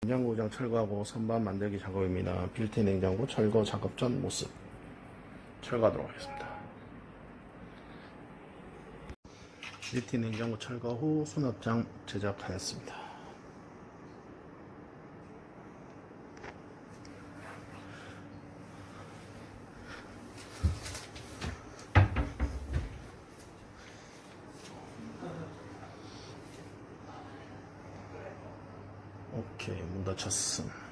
냉장고장 철거하고 선반 만들기 작업입니다. 빌트 냉장고 철거 작업 전 모습 철거하도록 하겠습니다. 빌트 냉장고 철거 후 수납장 제작하였습니다. 오케이, 문 닫혔음.